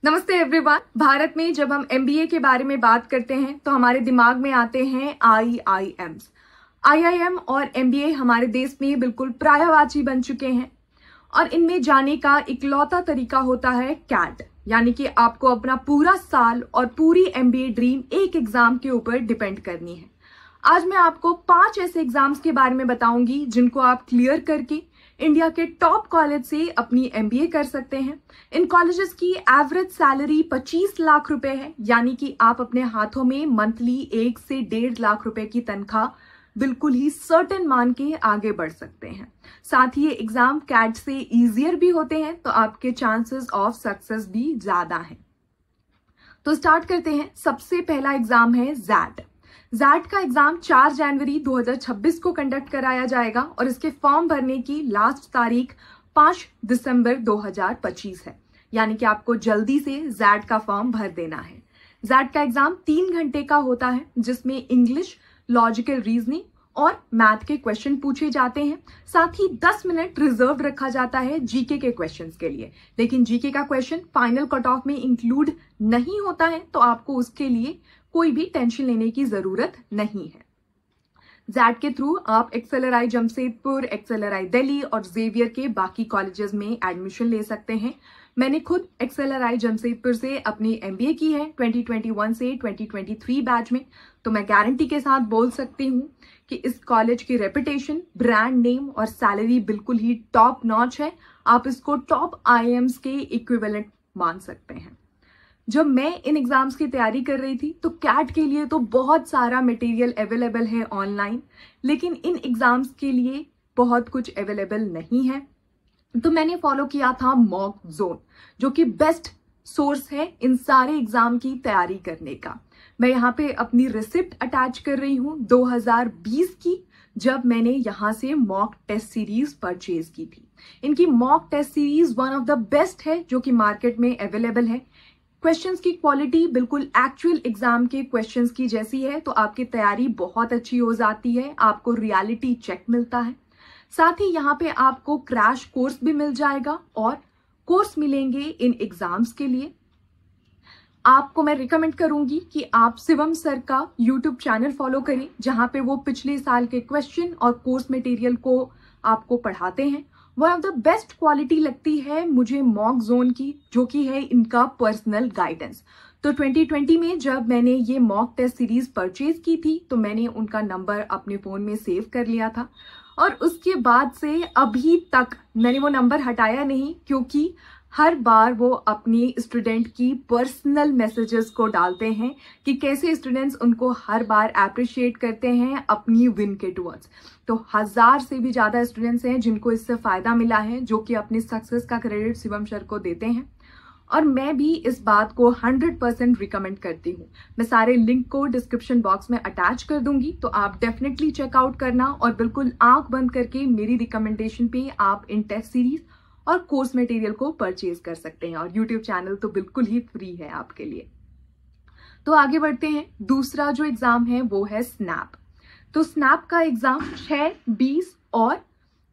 नमस्ते एवरीवन। भारत में जब हम एमबीए के बारे में बात करते हैं तो हमारे दिमाग में आते हैं आईआईएम्स। आईआईएम और एमबीए हमारे देश में बिल्कुल पर्यायवाची बन चुके हैं और इनमें जाने का इकलौता तरीका होता है कैट, यानी कि आपको अपना पूरा साल और पूरी एमबीए ड्रीम एक एग्जाम के ऊपर डिपेंड करनी है। आज मैं आपको 5 ऐसे एग्जाम्स के बारे में बताऊंगी जिनको आप क्लियर करके इंडिया के टॉप कॉलेज से अपनी एमबीए कर सकते हैं। इन कॉलेजेस की एवरेज सैलरी 25 लाख रुपए है, यानी कि आप अपने हाथों में मंथली 1 से 1.5 लाख रुपए की तनख्वाह बिल्कुल ही सर्टेन मान के आगे बढ़ सकते हैं। साथ ही ये एग्जाम कैट से इजियर भी होते हैं, तो आपके चांसेस ऑफ सक्सेस भी ज्यादा हैं। तो स्टार्ट करते हैं। सबसे पहला एग्जाम है जैट। जैट का एग्जाम 4 जनवरी 2026 को कंडक्ट कराया जाएगा और इसके फॉर्म भरने की लास्ट तारीख 5 दिसंबर 2025 है, यानी कि आपको जल्दी से जैट का फॉर्म भर देना है। जैट का एग्जाम 3 घंटे का होता है, जिसमें इंग्लिश, लॉजिकल रीजनिंग और मैथ के क्वेश्चन पूछे जाते हैं। साथ ही 10 मिनट रिजर्व रखा जाता है जीके के क्वेश्चंस के लिए, लेकिन जीके का क्वेश्चन फाइनल कट ऑफ में इंक्लूड नहीं होता है, तो आपको उसके लिए कोई भी टेंशन लेने की जरूरत नहीं है। जैट के थ्रू आप एक्सेलराई जमशेदपुर, एक्सेलराई दिल्ली और जेवियर के बाकी कॉलेजेस में एडमिशन ले सकते हैं। मैंने खुद एक्सेलराई जमशेदपुर से अपनी एमबीए की है 2021 से 2023 बैच में, तो मैं गारंटी के साथ बोल सकती हूँ कि इस कॉलेज की रेपुटेशन, ब्रांड नेम और सैलरी बिल्कुल ही टॉप नॉच है। आप इसको टॉप आईएम्स के इक्विवेलेंट मान सकते हैं। जब मैं इन एग्जाम्स की तैयारी कर रही थी तो कैट के लिए तो बहुत सारा मटेरियल अवेलेबल है ऑनलाइन, लेकिन इन एग्जाम्स के लिए बहुत कुछ अवेलेबल नहीं है। तो मैंने फॉलो किया था मॉक जोन, जो कि बेस्ट सोर्स है इन सारे एग्जाम की तैयारी करने का। मैं यहाँ पे अपनी रिसिप्ट अटैच कर रही हूँ 2020 की, जब मैंने यहाँ से मॉक टेस्ट सीरीज परचेज की थी। इनकी mock test series one of the best है जो कि मार्केट में अवेलेबल है। क्वेश्चंस की क्वालिटी बिल्कुल एक्चुअल एग्जाम के क्वेश्चंस की जैसी है, तो आपकी तैयारी बहुत अच्छी हो जाती है। आपको रियलिटी चेक मिलता है। साथ ही यहाँ पे आपको क्रैश कोर्स भी मिल जाएगा और कोर्स मिलेंगे इन एग्जाम्स के लिए। आपको मैं रिकमेंड करूंगी कि आप शिवम सर का यूट्यूब चैनल फॉलो करें, जहां पे वो पिछले साल के क्वेश्चन और कोर्स मटेरियल को आपको पढ़ाते हैं। One of the best quality लगती है मुझे मॉक जोन की, जो कि है इनका पर्सनल गाइडेंस। तो 2020 में जब मैंने ये मॉक टेस्ट सीरीज परचेज की थी तो मैंने उनका नंबर अपने फोन में सेव कर लिया था और उसके बाद से अभी तक मैंने वो नंबर हटाया नहीं, क्योंकि हर बार वो अपनी स्टूडेंट की पर्सनल मैसेजेस को डालते हैं कि कैसे स्टूडेंट्स उनको हर बार अप्रिशिएट करते हैं अपनी विन के टुवर्ड्स। तो 1000 से भी ज्यादा स्टूडेंट्स हैं जिनको इससे फायदा मिला है, जो कि अपनी सक्सेस का क्रेडिट शिवम सर को देते हैं और मैं भी इस बात को 100% रिकमेंड करती हूँ। मैं सारे लिंक को डिस्क्रिप्शन बॉक्स में अटैच कर दूंगी, तो आप डेफिनेटली चेकआउट करना और बिल्कुल आंख बंद करके मेरी रिकमेंडेशन पे आप इन टेस्ट सीरीज और कोर्स मटेरियल को परचेज कर सकते हैं और यूट्यूब चैनल तो बिल्कुल ही फ्री है आपके लिए। तो आगे बढ़ते हैं। दूसरा जो एग्जाम है वो है स्नैप। तो स्नैप का एग्जाम 6, 20 और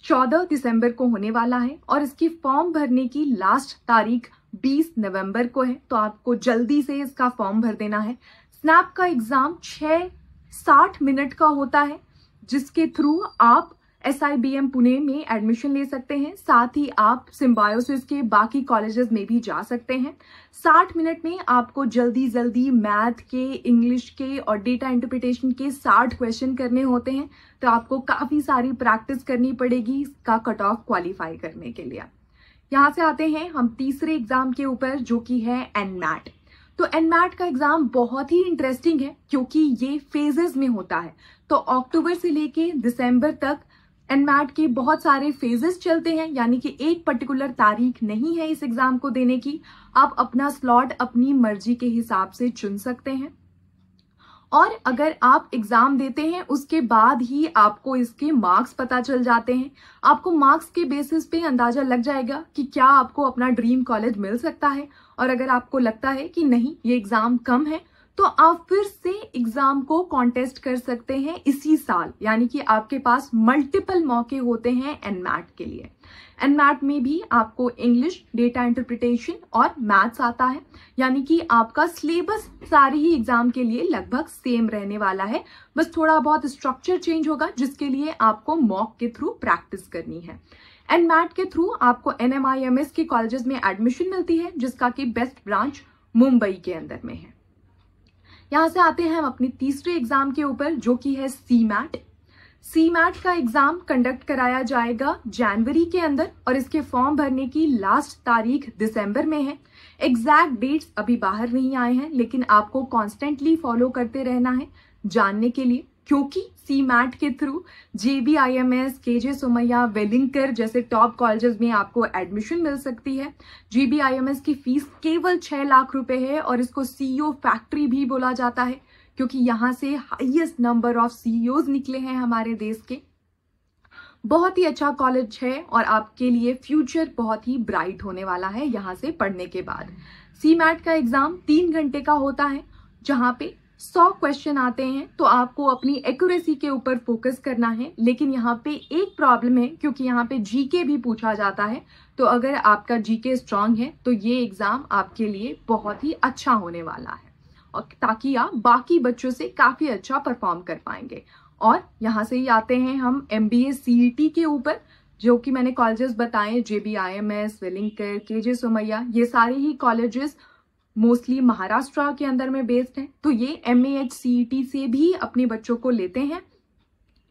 14 दिसंबर को होने वाला है और इसकी फॉर्म भरने की लास्ट तारीख 20 नवंबर को है, तो आपको जल्दी से इसका फॉर्म भर देना है। स्नैप का एग्जाम 60 मिनट का होता है, जिसके थ्रू आप SIBM पुणे में एडमिशन ले सकते हैं। साथ ही आप सिम्बायोसिस के बाकी कॉलेजेस में भी जा सकते हैं। 60 मिनट में आपको जल्दी जल्दी मैथ के, इंग्लिश के और डेटा इंटरप्रिटेशन के 60 क्वेश्चन करने होते हैं, तो आपको काफी सारी प्रैक्टिस करनी पड़ेगी इसका कट ऑफ क्वालिफाई करने के लिए। यहाँ से आते हैं हम तीसरे एग्जाम के ऊपर, जो कि है एनमैट। तो एनमैट का एग्जाम बहुत ही इंटरेस्टिंग है क्योंकि ये फेजेस में होता है। तो अक्टूबर से लेके दिसंबर तक एनमैट के बहुत सारे फेजेस चलते हैं, यानी कि एक पर्टिकुलर तारीख नहीं है इस एग्जाम को देने की। आप अपना स्लॉट अपनी मर्जी के हिसाब से चुन सकते हैं और अगर आप एग्जाम देते हैं उसके बाद ही आपको इसके मार्क्स पता चल जाते हैं। आपको मार्क्स के बेसिस पे अंदाजा लग जाएगा कि क्या आपको अपना ड्रीम कॉलेज मिल सकता है, और अगर आपको लगता है कि नहीं ये एग्जाम कम है तो आप फिर से एग्जाम को कॉन्टेस्ट कर सकते हैं इसी साल, यानी कि आपके पास मल्टीपल मौके होते हैं एनमैट के लिए। एनमैट में भी आपको इंग्लिश, डेटा इंटरप्रिटेशन और मैथ्स आता है, यानी कि आपका सिलेबस सारे ही एग्जाम के लिए लगभग सेम रहने वाला है, बस थोड़ा बहुत स्ट्रक्चर चेंज होगा जिसके लिए आपको मॉक के थ्रू प्रैक्टिस करनी है। एनमैट के थ्रू आपको NMIMS के कॉलेजेस में एडमिशन मिलती है, जिसका कि बेस्ट ब्रांच मुंबई के अंदर में है। यहां से आते हैं हम अपनी तीसरे एग्जाम के ऊपर, जो कि है CMAT। CMAT का एग्जाम कंडक्ट कराया जाएगा जनवरी के अंदर और इसके फॉर्म भरने की लास्ट तारीख दिसंबर में है। एग्जैक्ट डेट्स अभी बाहर नहीं आए हैं, लेकिन आपको कॉन्स्टेंटली फॉलो करते रहना है जानने के लिए, क्योंकि CMAT के through JBIMS, KJ Somaiya, Welingkar जैसे टॉप कॉलेजेस में आपको एडमिशन मिल सकती है। JBIMS की फीस केवल 6 लाख रुपए है और इसको CEO फैक्ट्री भी बोला जाता है, क्योंकि यहाँ से हाईएस्ट नंबर ऑफ CEOs निकले हैं हमारे देश के। बहुत ही अच्छा कॉलेज है और आपके लिए फ्यूचर बहुत ही ब्राइट होने वाला है यहाँ से पढ़ने के बाद। CMAT का एग्जाम 3 घंटे का होता है, जहाँ पे 100 क्वेश्चन आते हैं, तो आपको अपनी एक्यूरेसी के ऊपर फोकस करना है। लेकिन यहाँ पे एक प्रॉब्लम है, क्योंकि यहाँ पे GK भी पूछा जाता है, तो अगर आपका GK स्ट्रांग है तो ये एग्जाम आपके लिए बहुत ही अच्छा होने वाला है, और ताकि आप बाकी बच्चों से काफी अच्छा परफॉर्म कर पाएंगे। और यहाँ से ही आते हैं हम MBA CET के ऊपर, जो कि मैंने कॉलेजेस बताए JBIMS, वेलिंगकर, KJ सोमैया, ये सारे ही कॉलेजेस मोस्टली महाराष्ट्र के अंदर में बेस्ड हैं। तो ये MAH CET से भी अपने बच्चों को लेते हैं।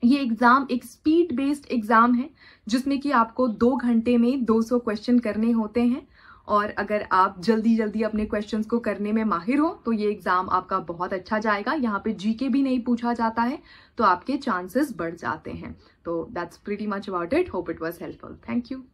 ये एग्जाम एक स्पीड बेस्ड एग्जाम है, जिसमें कि आपको 2 घंटे में 200 क्वेश्चन करने होते हैं, और अगर आप जल्दी जल्दी अपने क्वेश्चंस को करने में माहिर हो तो ये एग्जाम आपका बहुत अच्छा जाएगा। यहाँ पे GK भी नहीं पूछा जाता है, तो आपके चांसेस बढ़ जाते हैं। तो that's pretty much about it. Hope it was helpful. Thank you.